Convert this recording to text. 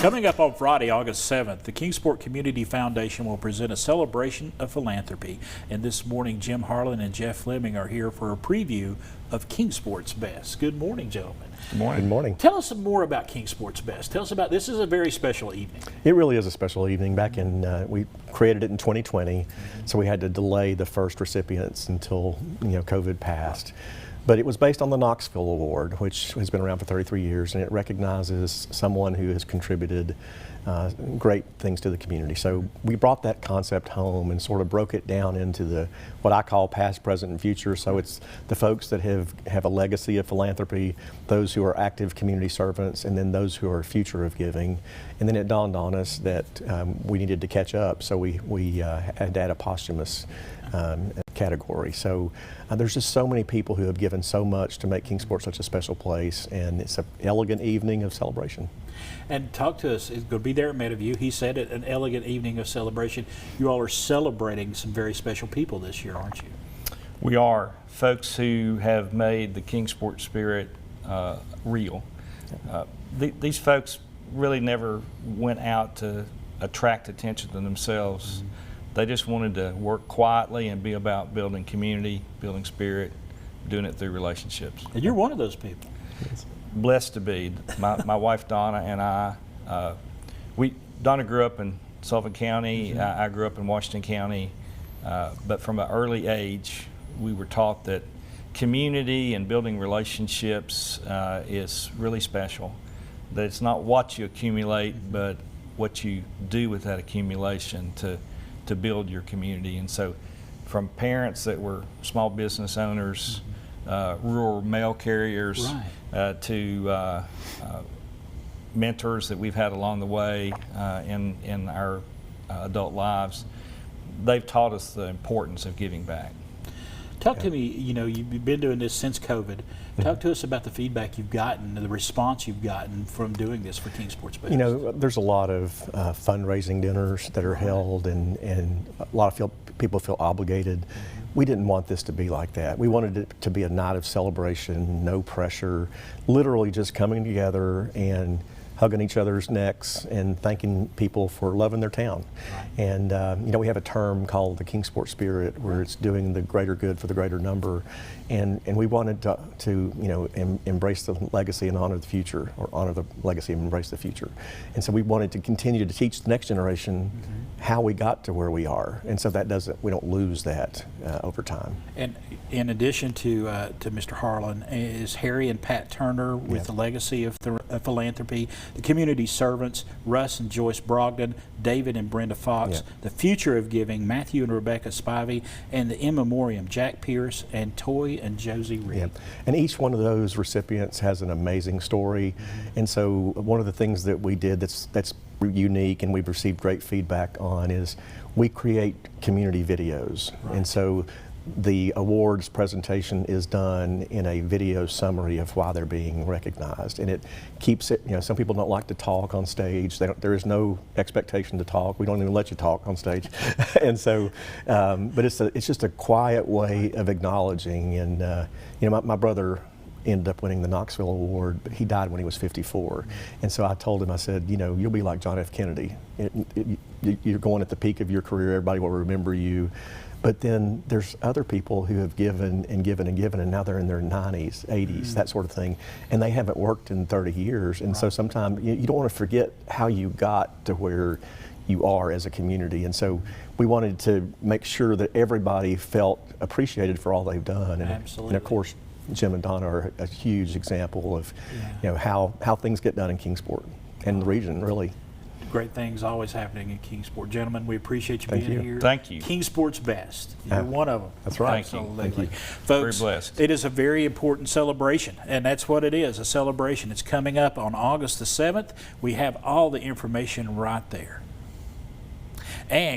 Coming up on Friday, August 7th, the Kingsport Community Foundation will present a celebration of philanthropy. And this morning, Jim Harlan and Jeff Fleming are here for a preview of Kingsport's Best. Good morning, gentlemen. Good morning. Good morning. Tell us some more about Kingsport's Best. Tell us about, this is a very special evening. It really is a special evening. Back in, we created it in 2020, so we had to delay the first recipients until, COVID passed. But it was based on the Knoxville Award, which has been around for 33 years, and it recognizes someone who has contributed great things to the community. So we brought that concept home and sort of broke it down into what I call past, present, and future. So it's the folks that have a legacy of philanthropy, those who are active community servants, and then those who are future of giving. And then it dawned on us that we needed to catch up, so we had to add a posthumous category. So there's just so many people who have given so much to make Kingsport such a special place, and it's an elegant evening of celebration. And talk to us, it's going to be there at Meadowview. He said it, an elegant evening of celebration. You all are celebrating some very special people this year, aren't you? We are. Folks who have made the Kingsport spirit real. These folks really never went out to attract attention to themselves. Mm-hmm. They just wanted to work quietly and be about building community, building spirit, doing it through relationships. And you're one of those people. Yes. Blessed to be. My wife Donna and I, Donna grew up in Sullivan County, mm-hmm. I grew up in Washington County, but from an early age we were taught that community and building relationships is really special. That it's not what you accumulate, but what you do with that accumulation to build your community. And so from parents that were small business owners, rural mail carriers, right. To mentors that we've had along the way in our adult lives, they've taught us the importance of giving back. Talk to me, you've been doing this since COVID. Talk to us about the feedback you've gotten, the response you've gotten from doing this for Kingsport's Best. There's a lot of fundraising dinners that are held, and a lot of people feel obligated. Mm-hmm. We didn't want this to be like that. We wanted it to be a night of celebration, no pressure, literally just coming together and hugging each other's necks and thanking people for loving their town. Right. And we have a term called the Kingsport spirit, where it's doing the greater good for the greater number, and we wanted to embrace the legacy and honor the future, or honor the legacy and embrace the future. And so we wanted to continue to teach the next generation mm-hmm. how we got to where we are, and so we don't lose that over time. And in addition to Mr. Harlan, is Harry and Pat Turner with yeah. the legacy of philanthropy, the community servants, Russ and Joyce Brogdon, David and Brenda Fox, yeah. the future of giving, Matthew and Rebecca Spivey, and the in memoriam, Jack Pierce and Toy and Josie Reed. Yeah. And each one of those recipients has an amazing story. Mm-hmm. And so one of the things that we did that's unique and we've received great feedback on is we create community videos. Right. And so the awards presentation is done in a video summary of why they're being recognized, and it keeps it. Some people don't like to talk on stage. There is no expectation to talk. We don't even let you talk on stage, and so, but it's just a quiet way of acknowledging. And my brother ended up winning the Knoxville Award, but he died when he was 54. And so I told him, I said, you'll be like John F. Kennedy. You're going at the peak of your career. Everybody will remember you. But then there's other people who have given and given and given, and now they're in their 90s, 80s, that sort of thing, and they haven't worked in 30 years. And right. So sometimes you don't want to forget how you got to where you are as a community. And so we wanted to make sure that everybody felt appreciated for all they've done. And, absolutely. And of course, Jim and Donna are a huge example of how things get done in Kingsport and the region, really. Great things always happening in Kingsport. Gentlemen, we appreciate you being here. Thank you. Kingsport's Best. You're one of them. That's right. Absolutely. Thank you. Folks, very blessed. It is a very important celebration, and that's what it is, a celebration. It's coming up on August the 7th. We have all the information right there. And